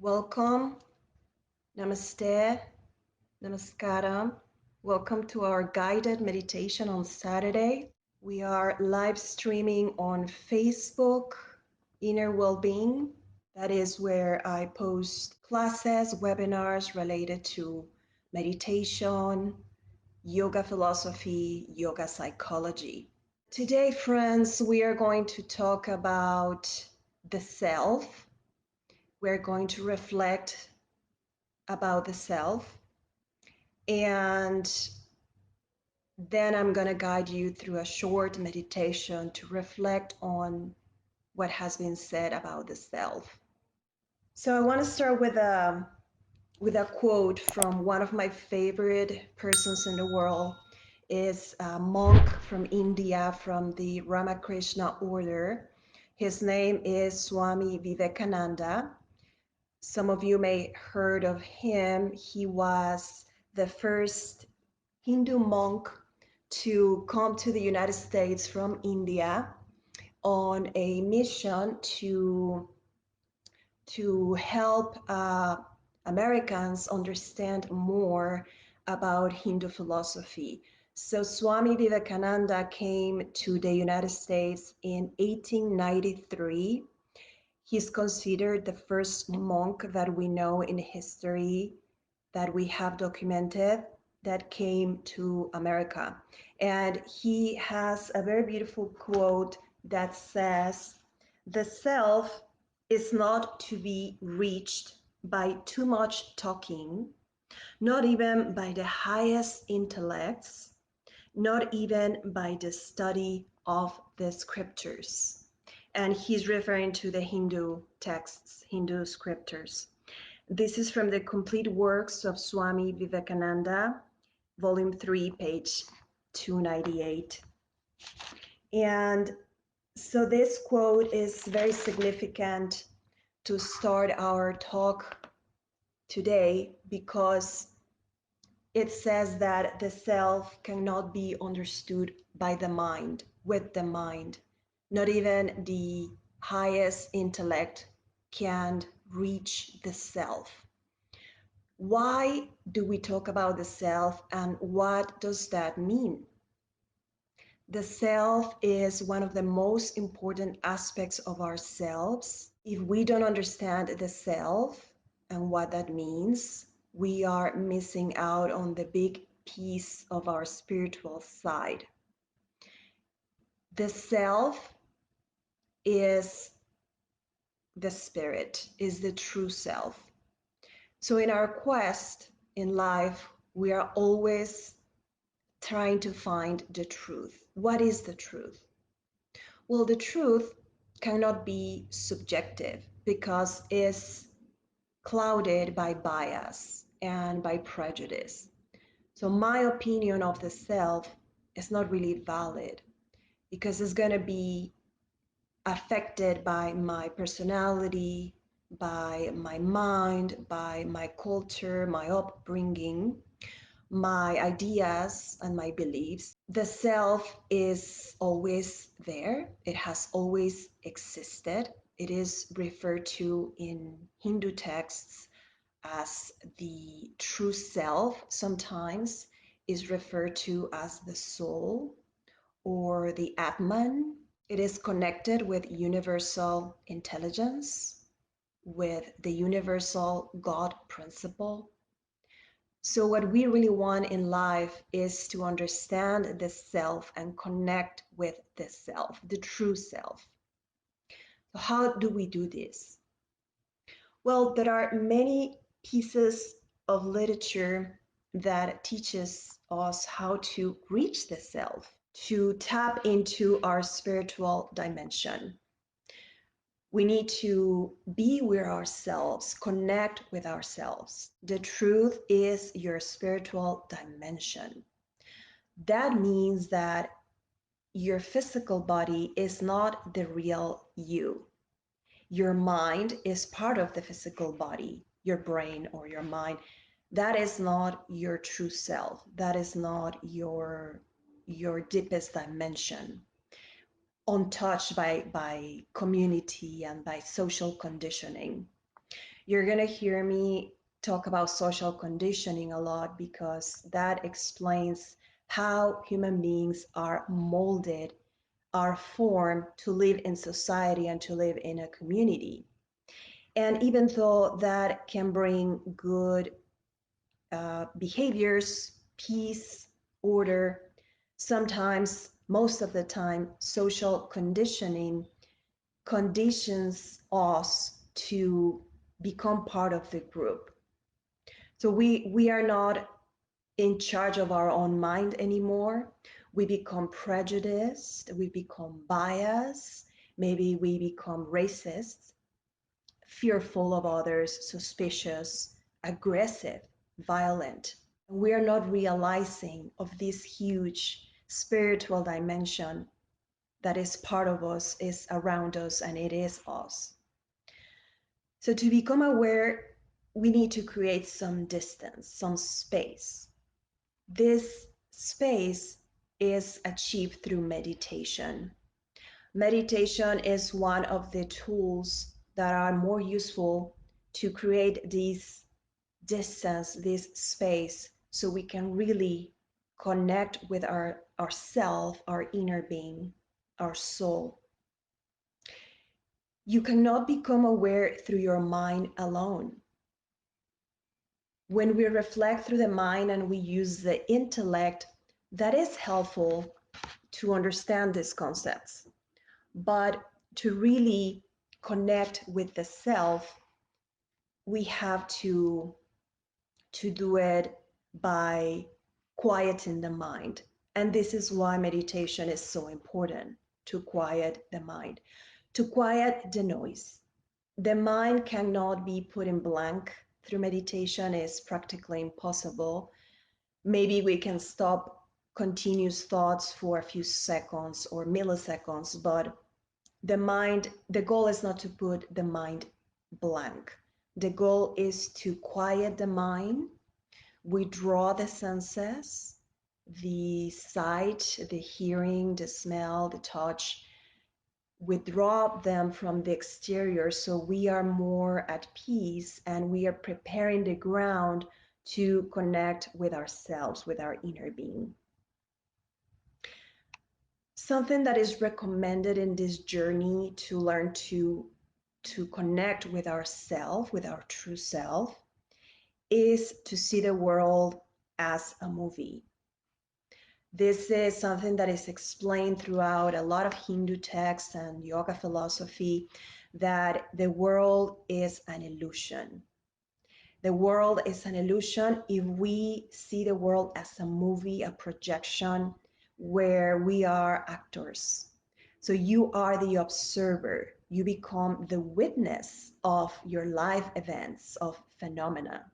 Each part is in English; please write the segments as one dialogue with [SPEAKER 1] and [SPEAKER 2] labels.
[SPEAKER 1] Welcome, namaste, namaskaram. Welcome to our guided meditation on Saturday. We are live streaming on Facebook, InnerWellbeing. That is where I post classes, webinars related to meditation, yoga philosophy, yoga psychology. Today, friends, we are going to talk about the self. We're going to reflect about the self, and then I'm going to guide you through a short meditation to reflect on what has been said about the self. So I want to start with a quote from one of my favorite persons in the world. Is a monk from India, from the Ramakrishna order. His name is Swami Vivekananda. Some of you may heard of him. He was the first Hindu monk to come to the United States from India on a mission to help Americans understand more about Hindu philosophy. So Swami Vivekananda came to the United States in 1893. He's considered the first monk that we know in history that we have documented that came to America. And he has a very beautiful quote that says, "The self is not to be reached by too much talking, not even by the highest intellects, not even by the study of the scriptures." And he's referring to the Hindu texts, Hindu scriptures. This is from the Complete Works of Swami Vivekananda, Volume 3, page 298. And so this quote is very significant to start our talk today, because it says that the self cannot be understood by the mind, with the mind. Not even the highest intellect can reach the self. Why do we talk about the self, and what does that mean? The self is one of the most important aspects of ourselves. If we don't understand the self and what that means, we are missing out on the big piece of our spiritual side. The self is the spirit, is the true self. So in our quest in life, we are always trying to find the truth. What is the truth? Well, the truth cannot be subjective because it's clouded by bias and by prejudice. So my opinion of the self is not really valid because it's going to be affected by my personality, by my mind, by my culture, my upbringing, my ideas and my beliefs. The self is always there. It has always existed. It is referred to in Hindu texts as the true self. Sometimes is referred to as the soul or the Atman. It is connected with universal intelligence, with the universal God principle. So what we really want in life is to understand the self and connect with the self, the true self. So how do we do this? Well, there are many pieces of literature that teaches us how to reach the self, to tap into our spiritual dimension. We need to be with ourselves, connect with ourselves. The truth is your spiritual dimension. That means that your physical body is not the real you. Your mind is part of the physical body, your brain or your mind. That is not your true self. That is not your deepest dimension, untouched by community and by social conditioning. You're going to hear me talk about social conditioning a lot because that explains how human beings are molded, are formed to live in society and to live in a community. And even though that can bring good behaviors, peace, order, sometimes, most of the time, social conditioning conditions us to become part of the group. So we are not in charge of our own mind anymore. We become prejudiced, we become biased, maybe we become racist, fearful of others, suspicious, aggressive, violent. We are not realizing of this huge spiritual dimension that is part of us, is around us, and it is us. So to become aware, we need to create some distance, some space. This space is achieved through meditation. Meditation is one of the tools that are more useful to create this distance, this space, so we can really connect with our self, our inner being, our soul. You cannot become aware through your mind alone. When we reflect through the mind and we use the intellect, that is helpful to understand these concepts. But to really connect with the self, we have to do it by quieting the mind. And this is why meditation is so important, to quiet the mind, to quiet the noise. The mind cannot be put in blank through meditation, is practically impossible. Maybe we can stop continuous thoughts for a few seconds or milliseconds, but the goal is not to put the mind blank. The goal is to quiet the mind, withdraw the senses, the sight, the hearing, the smell, the touch, withdraw them from the exterior so we are more at peace and we are preparing the ground to connect with ourselves, with our inner being. Something that is recommended in this journey to learn to connect with ourself, with our true self, is to see the world as a movie. This is something that is explained throughout a lot of Hindu texts and yoga philosophy, that the world is an illusion. The world is an illusion if we see the world as a movie, a projection where we are actors. So you are the observer. You become the witness of your life events, of phenomena.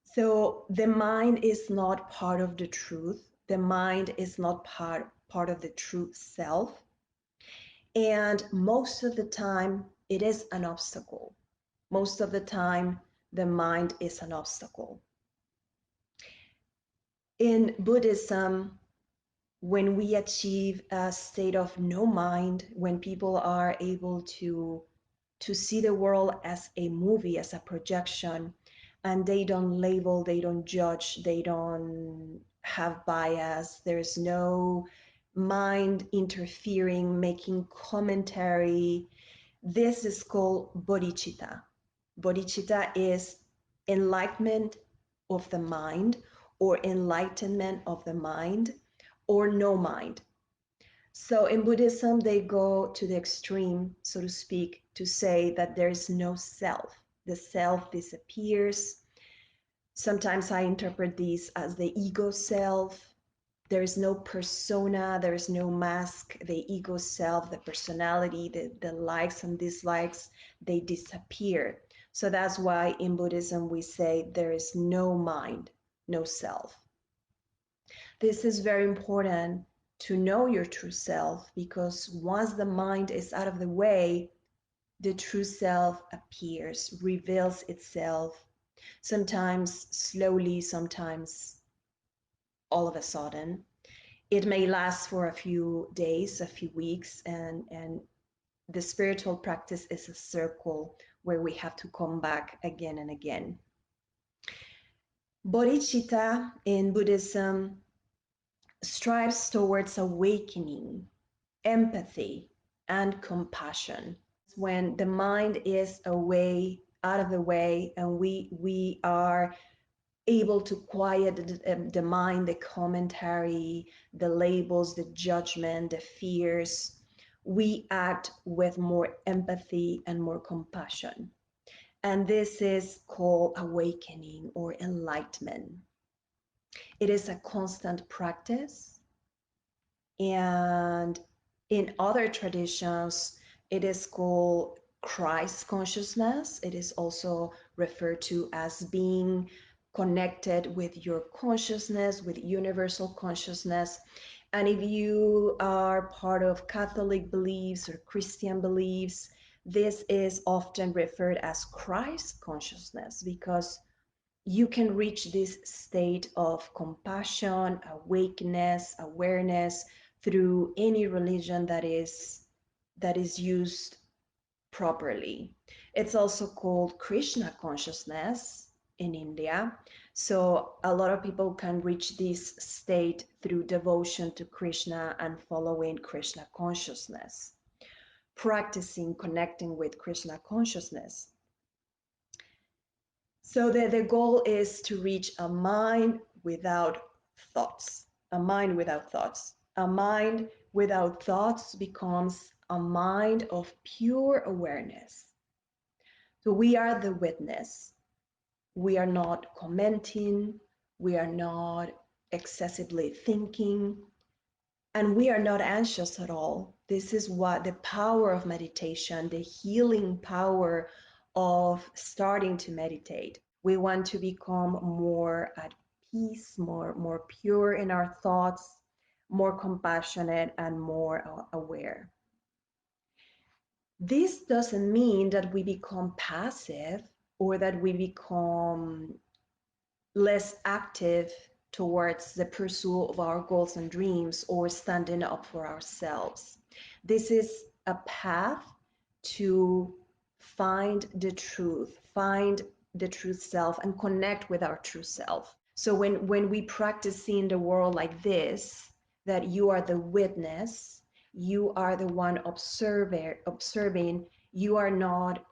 [SPEAKER 1] So the mind is not part of the truth. The mind is not part of the true self. And most of the time, it is an obstacle. Most of the time, the mind is an obstacle. In Buddhism, when we achieve a state of no mind, when people are able to see the world as a movie, as a projection, and they don't label, they don't judge, they don't have bias, there's no mind interfering, making commentary. This is called bodhicitta. Bodhicitta is enlightenment of the mind, or enlightenment of the mind, or no mind. So in Buddhism, they go to the extreme, so to speak, to say that there is no self. The self disappears. Sometimes I interpret these as the ego self. There is no persona, there is no mask. The ego self, the personality, the likes and dislikes, they disappear. So that's why in Buddhism we say there is no mind, no self. This is very important to know your true self, because once the mind is out of the way, the true self appears, reveals itself, sometimes slowly, sometimes all of a sudden. It may last for a few days, a few weeks, and the spiritual practice is a circle where we have to come back again and again. Bodhicitta in Buddhism strives towards awakening, empathy, and compassion. When the mind is away, out of the way, and we are able to quiet the mind, the commentary, the labels, the judgment, the fears, we act with more empathy and more compassion. And this is called awakening or enlightenment. It is a constant practice. And in other traditions, it is called Christ consciousness. It is also referred to as being connected with your consciousness, with universal consciousness. And if you are part of Catholic beliefs or Christian beliefs, this is often referred as Christ consciousness, because you can reach this state of compassion, awakeness, awareness through any religion that is used properly. It's also called Krishna consciousness in India. So a lot of people can reach this state through devotion to Krishna and following Krishna consciousness, practicing connecting with Krishna consciousness. So the goal is to reach a mind without thoughts, a mind without thoughts. A mind without thoughts becomes a mind of pure awareness. So we are the witness. We are not commenting. We are not excessively thinking. And we are not anxious at all. This is what the power of meditation, the healing power of starting to meditate. We want to become more at peace, more pure in our thoughts, more compassionate and more aware. This doesn't mean that we become passive or that we become less active towards the pursuit of our goals and dreams or standing up for ourselves. This is a path to find the truth self and connect with our true self. So when we practice seeing the world like this, that you are the witness, you are the one observing, you are not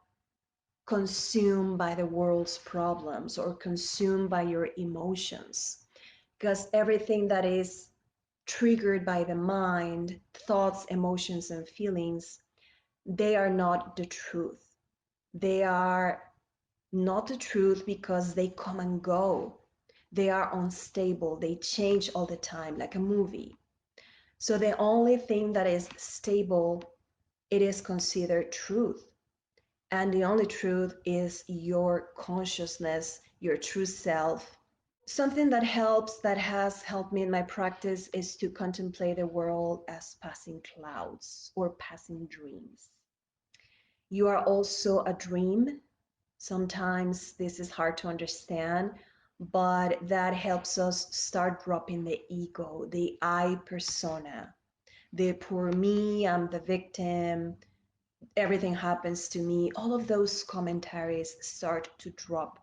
[SPEAKER 1] consumed by the world's problems or consumed by your emotions, because everything that is triggered by the mind, thoughts, emotions, and feelings, they are not the truth. They are not the truth because they come and go. They are unstable. They change all the time, like a movie. So the only thing that is stable, it is considered truth. And the only truth is your consciousness, your true self. Something that has helped me in my practice is to contemplate the world as passing clouds or passing dreams. You are also a dream. Sometimes this is hard to understand, but that helps us start dropping the ego, the I persona, the poor me, I'm the victim, everything happens to me. All of those commentaries start to drop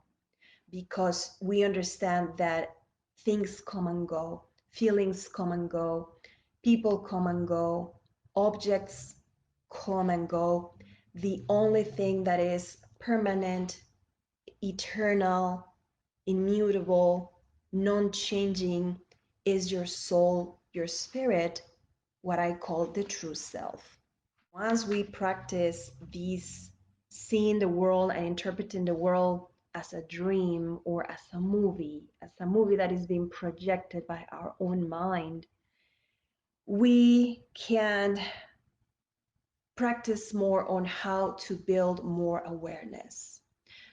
[SPEAKER 1] because we understand that things come and go, feelings come and go, people come and go, objects come and go. The only thing that is permanent, eternal, immutable, non-changing is your soul, your spirit, what I call the true self. Once we practice these, seeing the world and interpreting the world as a dream or as a movie that is being projected by our own mind, we can practice more on how to build more awareness.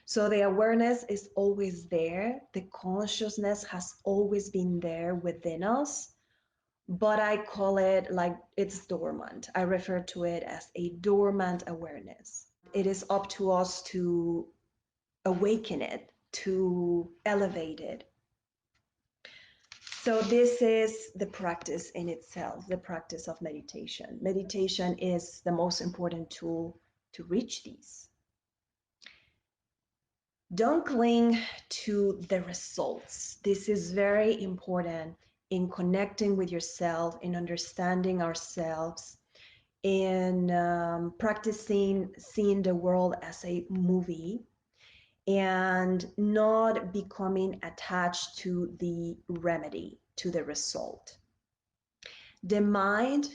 [SPEAKER 1] So the awareness is always there. The consciousness has always been there within us, but I call it like it's dormant. I refer to it as a dormant awareness. It is up to us to awaken it, to elevate it. So this is the practice in itself, the practice of meditation. Meditation is the most important tool to reach these. Don't cling to the results. This is very important in connecting with yourself, in understanding ourselves, in practicing seeing the world as a movie and not becoming attached to the remedy, to the result. The mind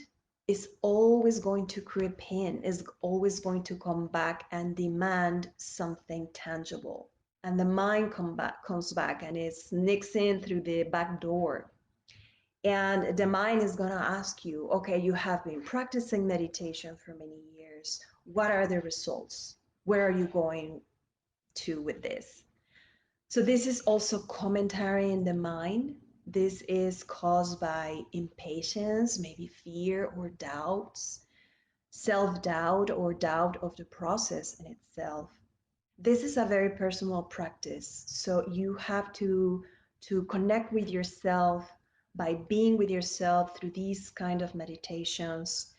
[SPEAKER 1] is always going to creep in, is always going to come back and demand something tangible. And the mind comes back and it sneaks in through the back door. And the mind is going to ask you, okay, you have been practicing meditation for many years. What are the results? Where are you going to with this? So this is also commentary in the mind. This is caused by impatience, maybe fear or doubts, self-doubt or doubt of the process in itself. This is a very personal practice. So you have to connect with yourself by being with yourself through these kind of meditations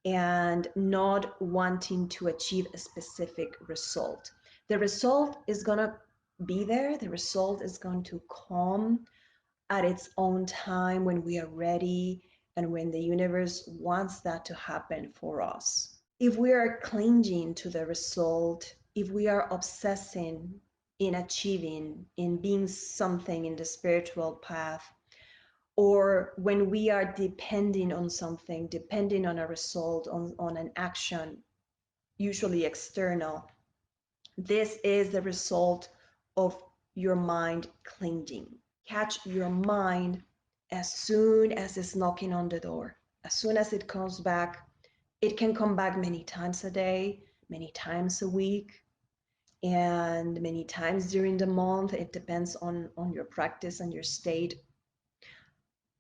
[SPEAKER 1] and not wanting to achieve a specific result. The result is going to be there. The result is going to come at its own time when we are ready and when the universe wants that to happen for us. If we are clinging to the result, if we are obsessing in achieving, in being something in the spiritual path, or when we are depending on something, depending on a result, on an action, usually external, this is the result of your mind clinging. Catch your mind as soon as it's knocking on the door. As soon as it comes back, it can come back many times a day, many times a week, and many times during the month. It depends on your practice and your state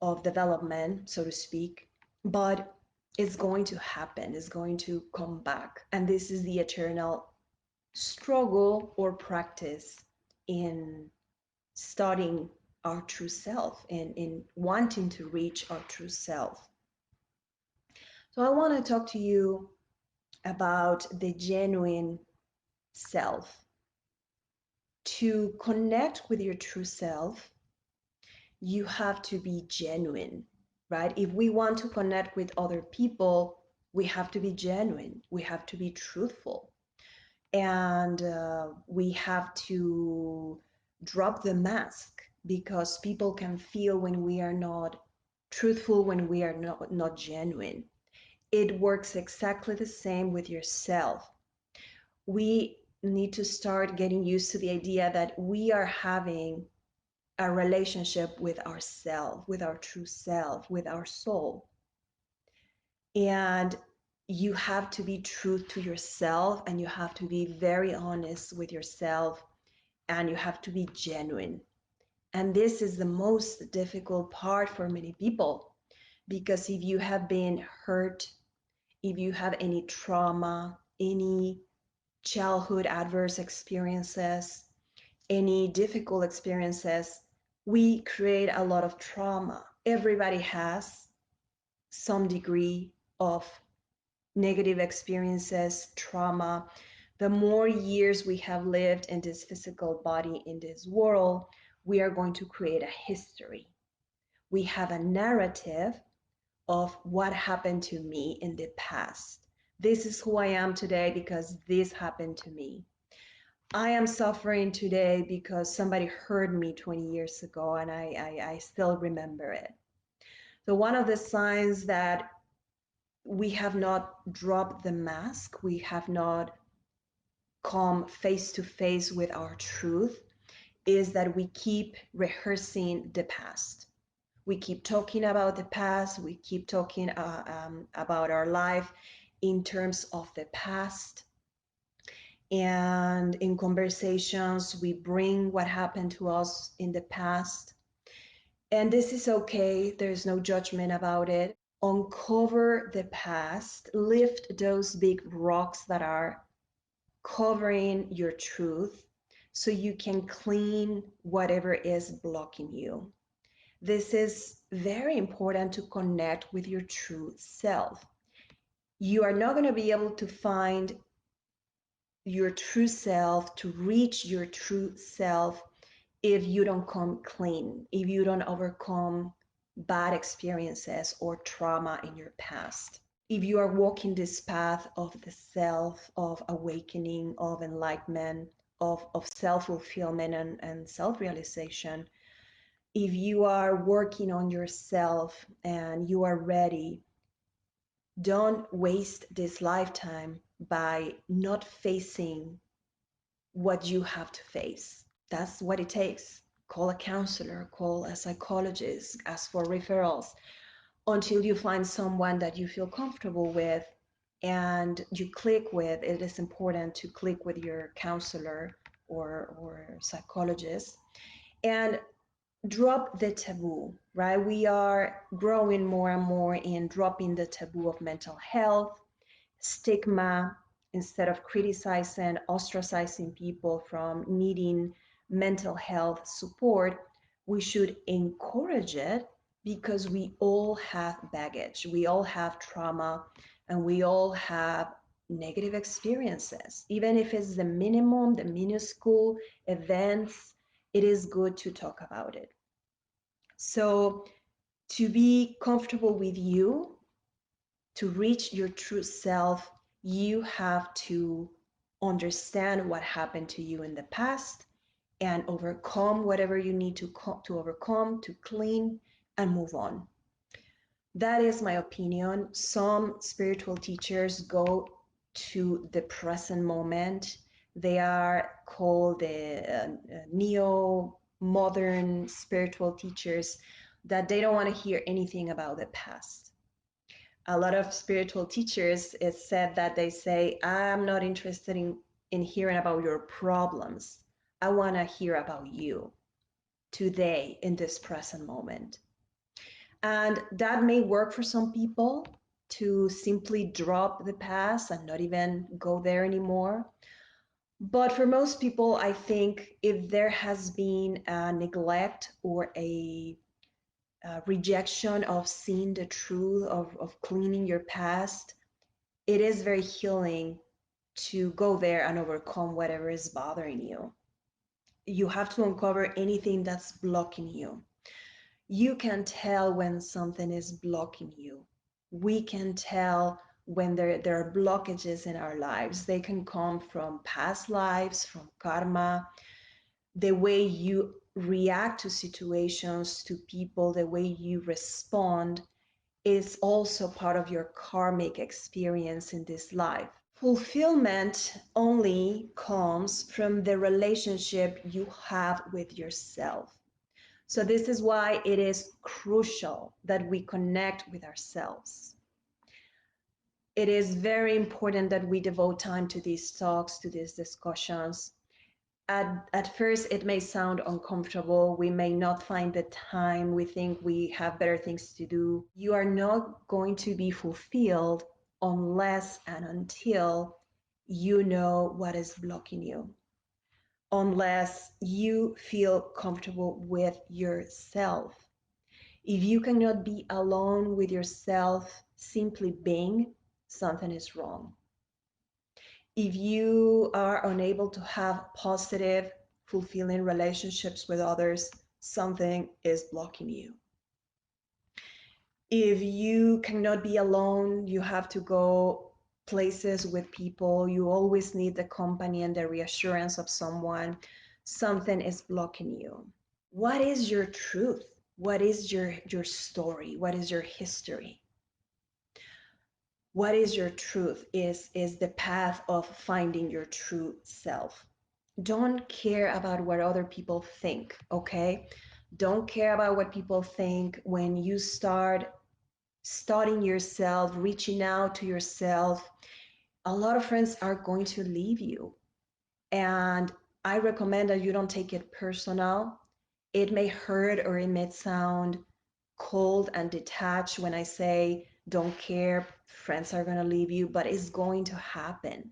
[SPEAKER 1] of development, so to speak. But it's going to happen, it's going to come back. And this is the eternal struggle or practice in studying our true self and in wanting to reach our true self. So I want to talk to you about the genuine self. To connect with your true self, you have to be genuine, right? If we want to connect with other people, we have to be genuine. We have to be truthful. And we have to drop the mask because people can feel when we are not truthful, when we are not genuine. It works exactly the same with yourself. We need to start getting used to the idea that we are having a relationship with ourself, with our true self, with our soul. And you have to be true to yourself and you have to be very honest with yourself and you have to be genuine. And this is the most difficult part for many people because if you have been hurt, if you have any trauma, any childhood adverse experiences, any difficult experiences, we create a lot of trauma. Everybody has some degree of negative experiences, trauma. The more years we have lived in this physical body, in this world, we are going to create a history. We have a narrative of what happened to me in the past. This is who I am today because this happened to me. I am suffering today because somebody hurt me 20 years ago and I still remember it. So one of the signs that we have not dropped the mask, we have not come face to face with our truth, is that we keep rehearsing the past. We keep talking about the past, we keep talking about our life in terms of the past. And in conversations, we bring what happened to us in the past. And this is okay, there's no judgment about it. Uncover the past, lift those big rocks that are covering your truth so you can clean whatever is blocking you. This is very important to connect with your true self. You are not going to be able to find your true self, to reach your true self, if you don't come clean, if you don't overcome bad experiences or trauma in your past. If you are walking this path of the self, of awakening, of enlightenment, of self-fulfillment and self-realization, if you are working on yourself and you are ready, don't waste this lifetime by not facing what you have to face. That's what it takes. Call a counselor, call a psychologist, ask for referrals until you find someone that you feel comfortable with and you click with. It is important to click with your counselor or psychologist and drop the taboo, right? We are growing more and more in dropping the taboo of mental health, stigma. Instead of criticizing, ostracizing people from needing mental health support, we should encourage it because we all have baggage, we all have trauma, and we all have negative experiences. Even if it's the minimum, the minuscule events, it is good to talk about it. So, to be comfortable with you, to reach your true self, you have to understand what happened to you in the past and overcome whatever you need to overcome, to clean and move on. That is my opinion. Some spiritual teachers go to the present moment. They are called the neo modern spiritual teachers, that they don't want to hear anything about the past. A lot of spiritual teachers, it's said that they say, I'm not interested in hearing about your problems. I want to hear about you today in this present moment. And that may work for some people, to simply drop the past and not even go there anymore. But for most people, I think if there has been a neglect or a rejection of seeing the truth, of cleaning your past, it is very healing to go there and overcome whatever is bothering you. You have to uncover anything that's blocking you. You can tell when something is blocking you. We can tell when there are blockages in our lives. They can come from past lives, from karma, the way you react to situations, to people, the way you respond is also part of your karmic experience in this life. Fulfillment only comes from the relationship you have with yourself. So this is why it is crucial that we connect with ourselves. It is very important that we devote time to these talks, to these discussions. At first, it may sound uncomfortable. We may not find the time. We think we have better things to do. You are not going to be fulfilled unless and until you know what is blocking you, unless you feel comfortable with yourself. If you cannot be alone with yourself, simply being, something is wrong. If you are unable to have positive, fulfilling relationships with others, something is blocking you. If you cannot be alone, you have to go places with people, you always need the company and the reassurance of someone, something is blocking you. What is your truth? What is your story? What is your history? What is your truth is the path of finding your true self. Don't care about what other people think, okay? Don't care about what people think. When you start studying yourself, reaching out to yourself, a lot of friends are going to leave you. And I recommend that you don't take it personal. It may hurt or it may sound cold and detached when I say don't care, friends are going to leave you, but it's going to happen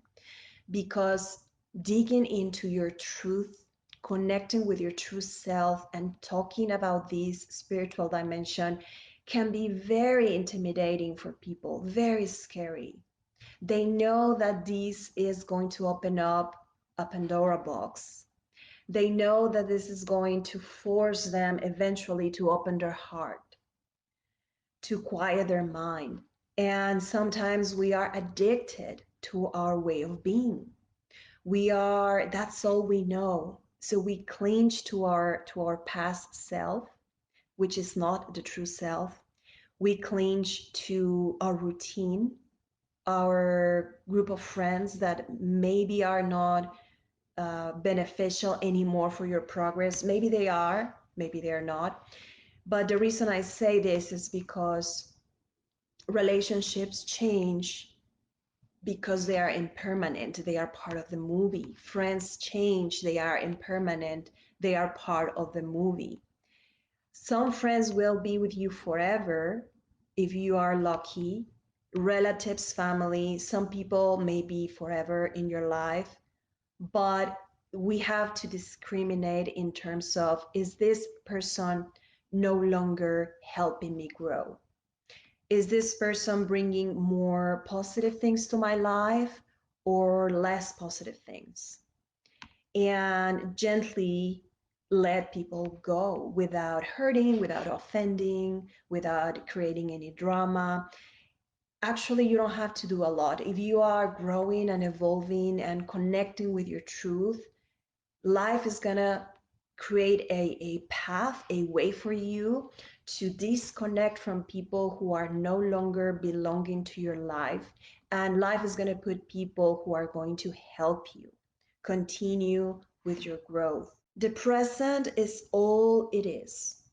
[SPEAKER 1] because digging into your truth, connecting with your true self, and talking about this spiritual dimension can be very intimidating for people, very scary. They know that this is going to open up a Pandora box. They know that this is going to force them eventually to open their heart, to quiet their mind. And sometimes we are addicted to our way of being. That's all we know. So we cling to our past self, which is not the true self. We cling to our routine, our group of friends that maybe are not beneficial anymore for your progress. Maybe they are, maybe they are not. But the reason I say this is because relationships change because they are impermanent. They are part of the movie. Friends change. They are impermanent. They are part of the movie. Some friends will be with you forever if you are lucky. Relatives, family, some people may be forever in your life, but we have to discriminate in terms of, is this person no longer helping me grow? Is this person bringing more positive things to my life or less positive things? And gently let people go without hurting, without offending, without creating any drama. Actually, you don't have to do a lot. If you are growing and evolving and connecting with your truth, life is gonna create a path, a way for you to disconnect from people who are no longer belonging to your life. And life is gonna put people who are going to help you continue with your growth. The present is all it is.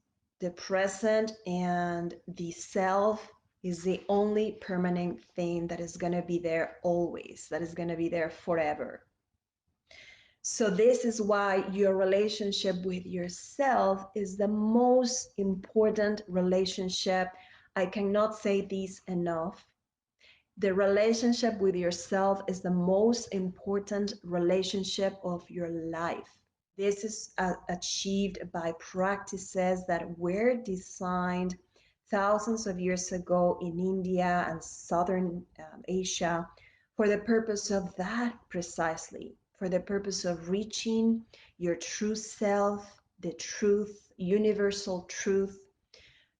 [SPEAKER 1] The present and the self is the only permanent thing that is going to be there always, that is going to be there forever. So this is why your relationship with yourself is the most important relationship. I cannot say this enough. The relationship with yourself is the most important relationship of your life. This is achieved by practices that were designed thousands of years ago in India and Southern Asia for the purpose of that precisely, for the purpose of reaching your true self, the truth, universal truth,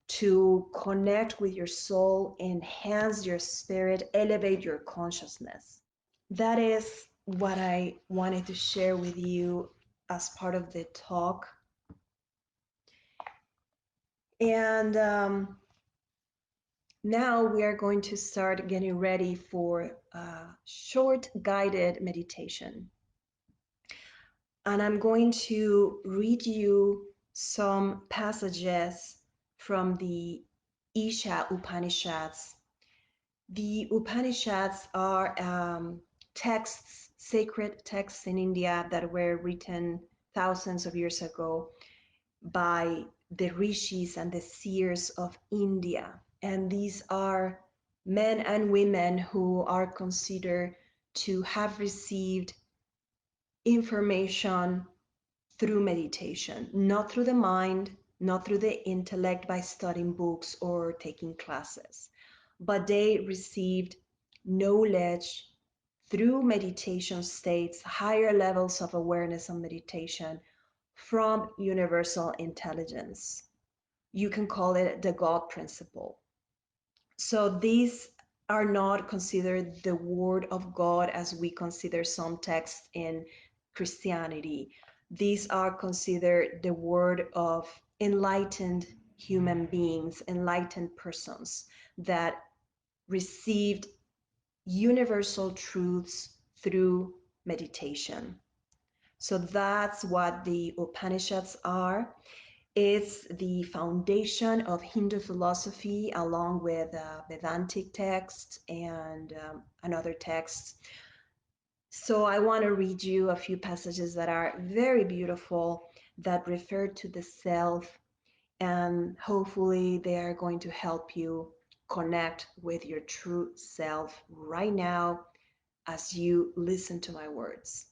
[SPEAKER 1] to connect with your soul, enhance your spirit, elevate your consciousness. That is what I wanted to share with you as part of the talk. And now we are going to start getting ready for a short guided meditation. And I'm going to read you some passages from the Isha Upanishads. The Upanishads are texts, sacred texts in India that were written thousands of years ago by the rishis and the seers of India. And these are men and women who are considered to have received information through meditation, not through the mind, not through the intellect by studying books or taking classes, but they received knowledge through meditation states, higher levels of awareness and meditation from universal intelligence. You can call it the God principle. So these are not considered the word of God as we consider some texts in Christianity. These are considered the word of enlightened human beings, enlightened persons that received universal truths through meditation. So that's what the Upanishads are. It's the foundation of Hindu philosophy, along with Vedantic texts and other texts. So I want to read you a few passages that are very beautiful, that refer to the self, and hopefully they are going to help you connect with your true self right now as you listen to my words.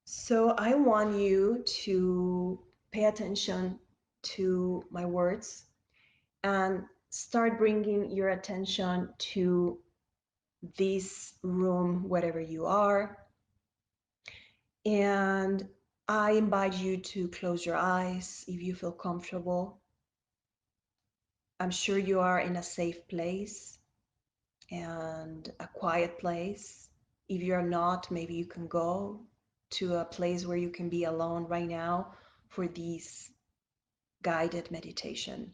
[SPEAKER 1] So I want you to pay attention to my words and start bringing your attention to this room, wherever you are. And I invite you to close your eyes if you feel comfortable. I'm sure you are in a safe place and a quiet place. If you're not, maybe you can go to a place where you can be alone right now for this guided meditation.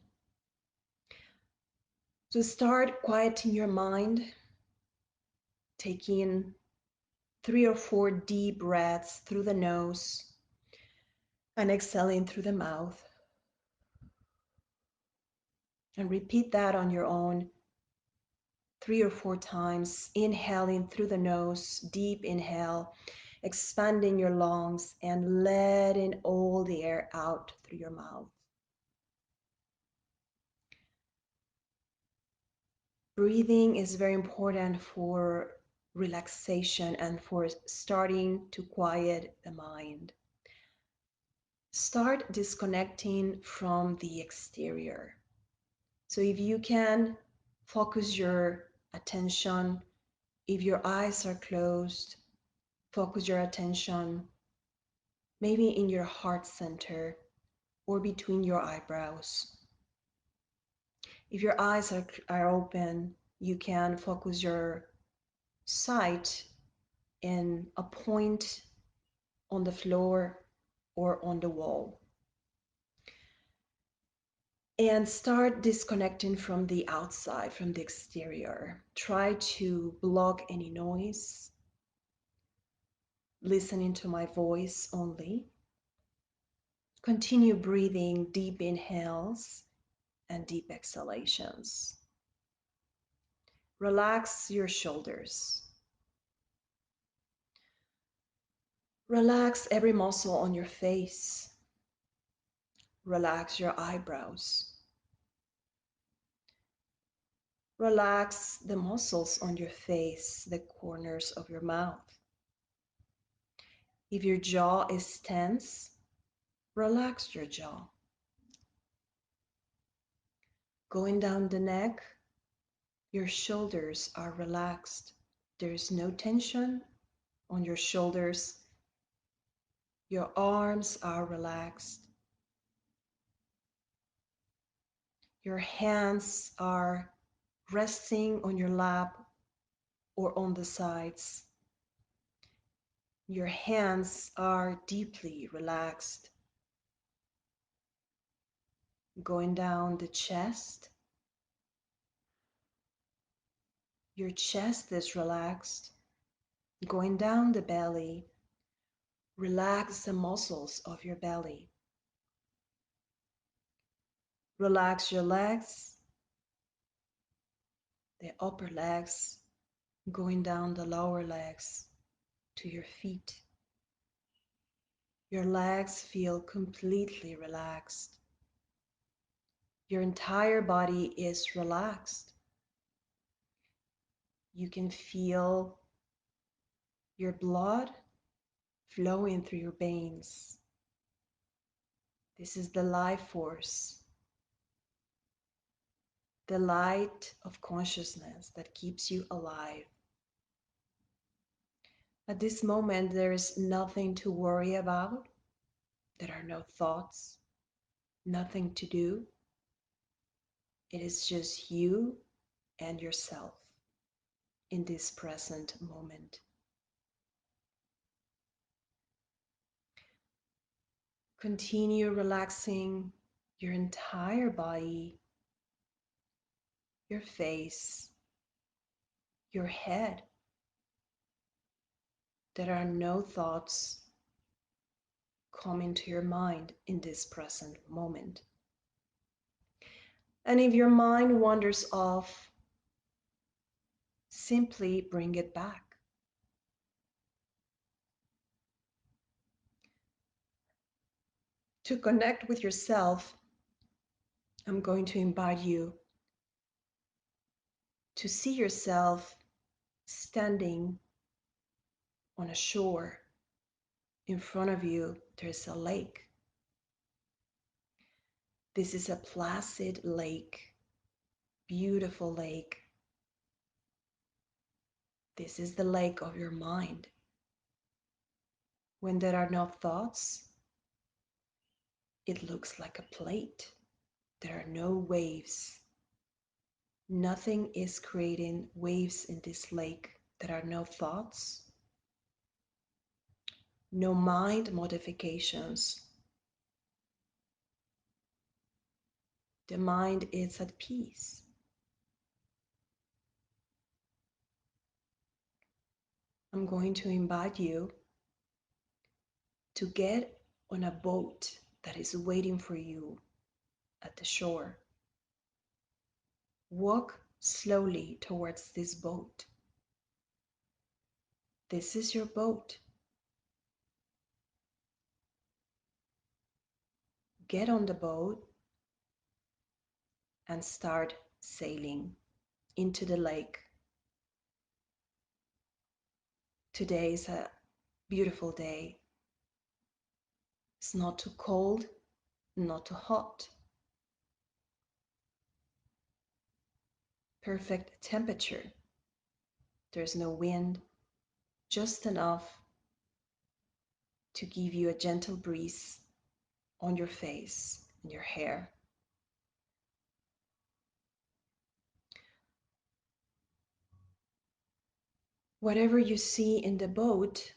[SPEAKER 1] So start quieting your mind, taking 3 or 4 deep breaths through the nose and exhaling through the mouth. And repeat that on your own 3 or 4 times, inhaling through the nose, deep inhale, expanding your lungs and letting all the air out through your mouth. Breathing is very important for relaxation and for starting to quiet the mind. Start disconnecting from the exterior. So if you can focus your attention, if your eyes are closed, focus your attention maybe in your heart center or between your eyebrows. If your eyes are open, you can focus your sight in a point on the floor or on the wall. And start disconnecting from the outside, from the exterior. Try to block any noise, listening to my voice only. Continue breathing deep inhales and deep exhalations. Relax your shoulders. Relax every muscle on your face. Relax your eyebrows. Relax the muscles on your face, the corners of your mouth. If your jaw is tense, relax your jaw. Going down the neck, your shoulders are relaxed. There is no tension on your shoulders. Your arms are relaxed. Your hands are resting on your lap or on the sides. Your hands are deeply relaxed. Going down the chest. Your chest is relaxed. Going down the belly. Relax the muscles of your belly. Relax your legs, the upper legs, going down the lower legs to your feet. Your legs feel completely relaxed. Your entire body is relaxed. You can feel your blood flowing through your veins. This is the life force, the light of consciousness that keeps you alive. At this moment, there is nothing to worry about. There are no thoughts, nothing to do. It is just you and yourself in this present moment. Continue relaxing your entire body, your face, your head. There are no thoughts coming to your mind in this present moment. And if your mind wanders off, simply bring it back. To connect with yourself, I'm going to invite you to see yourself standing on a shore. In front of you, there's a lake. This is a placid lake, beautiful lake. This is the lake of your mind. When there are no thoughts, it looks like a plate. There are no waves. Nothing is creating waves in this lake. There are no thoughts, no mind modifications. The mind is at peace. I'm going to invite you to get on a boat that is waiting for you at the shore. Walk slowly towards this boat. This is your boat. Get on the boat and start sailing into the lake. Today is a beautiful day. It's not too cold, not too hot. Perfect temperature. There's no wind, just enough to give you a gentle breeze on your face and your hair. Whatever you see in the boat,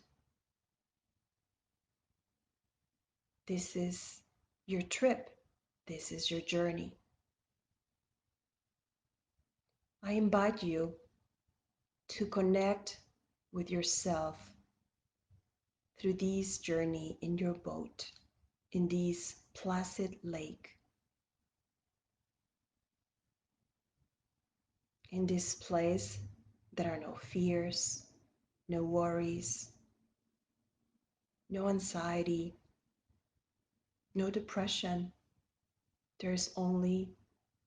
[SPEAKER 1] this is your trip. This is your journey. I invite you to connect with yourself through this journey in your boat, in this placid lake, in this place. There are no fears, no worries, no anxiety, no depression. There's only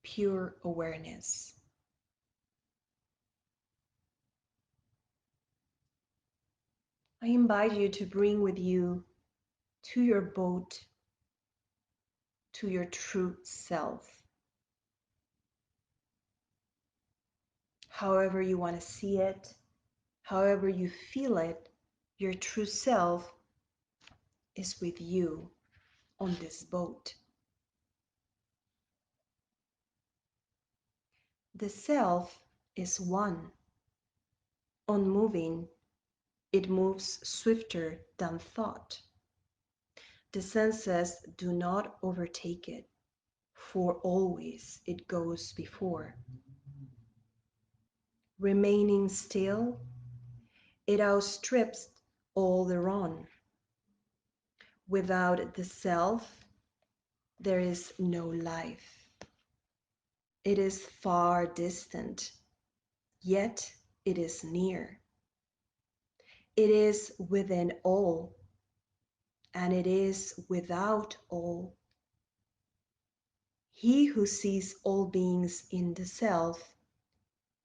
[SPEAKER 1] pure awareness. I invite you to bring with you to your boat, to your true self. However you want to see it, however you feel it, your true self is with you on this boat. The self is one, unmoving. It moves swifter than thought. The senses do not overtake it, for always it goes before. Remaining still, it outstrips all the run. Without the self, there is no life. It is far distant, yet it is near. It is within all, and it is without all. He who sees all beings in the self,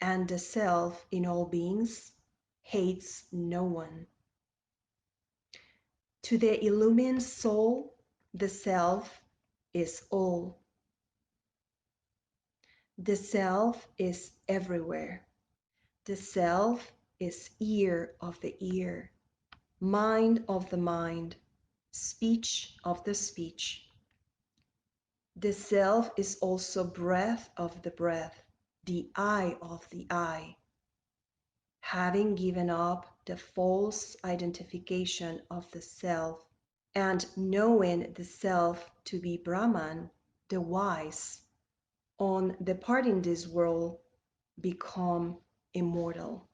[SPEAKER 1] and the self in all beings, hates no one. To the illumined soul, the self is all. The self is everywhere. The self is ear of the ear, mind of the mind, speech of the speech. The self is also breath of the breath, the eye of the eye. Having given up the false identification of the self and knowing the self to be Brahman, the wise, on departing this world, become immortal.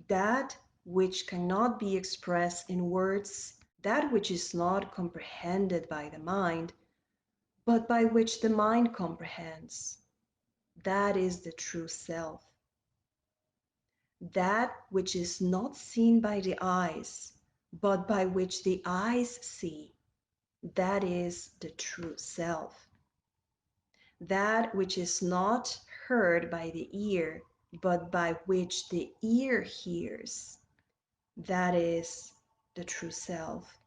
[SPEAKER 1] That which cannot be expressed in words, that which is not comprehended by the mind, but by which the mind comprehends, that is the true self. That which is not seen by the eyes, but by which the eyes see, that is the true self. That which is not heard by the ear, but by which the ear hears, that is the true self.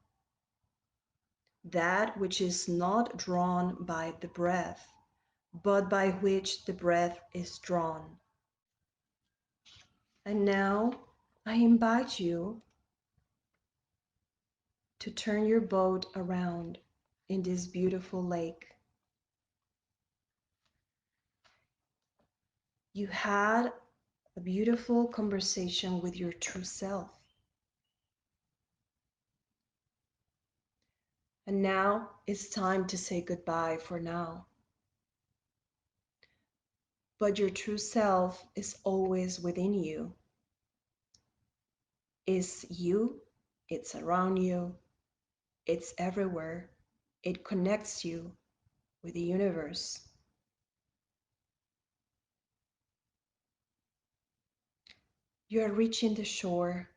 [SPEAKER 1] That which is not drawn by the breath, but by which the breath is drawn. And now I invite you to turn your boat around in this beautiful lake. You had a beautiful conversation with your true self. And now it's time to say goodbye for now. But your true self is always within you. It's you, it's around you, it's everywhere. It connects you with the universe. You are reaching the shore,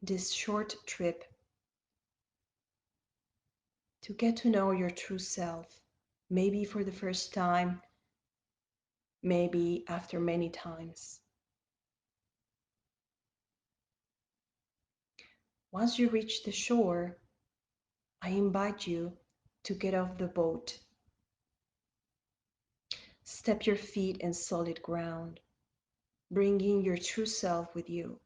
[SPEAKER 1] this short trip to get to know your true self, maybe for the first time, maybe after many times. Once you reach the shore, I invite you to get off the boat. Step your feet in solid ground, bringing your true self with you.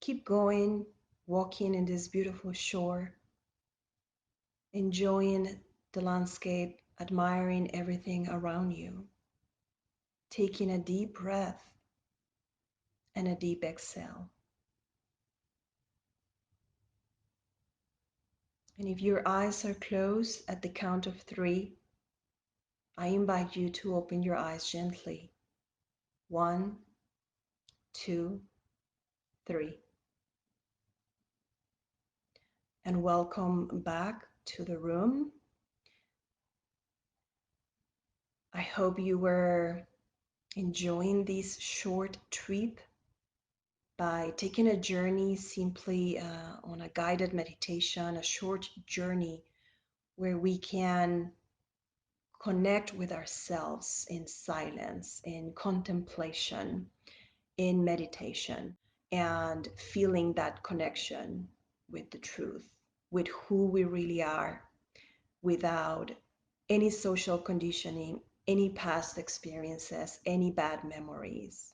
[SPEAKER 1] Keep going, walking in this beautiful shore, enjoying the landscape, admiring everything around you, taking a deep breath and a deep exhale. And if your eyes are closed at the count of 3, I invite you to open your eyes gently. 1, 2, 3. And welcome back to the room. I hope you were enjoying this short trip by taking a journey simply on a guided meditation, a short journey where we can connect with ourselves in silence, in contemplation, in meditation, and feeling that connection with the truth, with who we really are, without any social conditioning, any past experiences, any bad memories.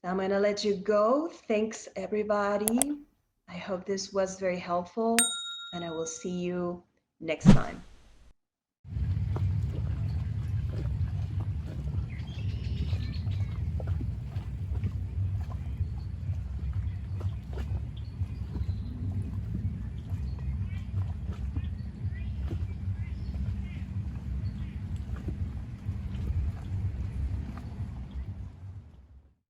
[SPEAKER 1] So I'm going to let you go. Thanks, everybody. I hope this was very helpful, and I will see you next time.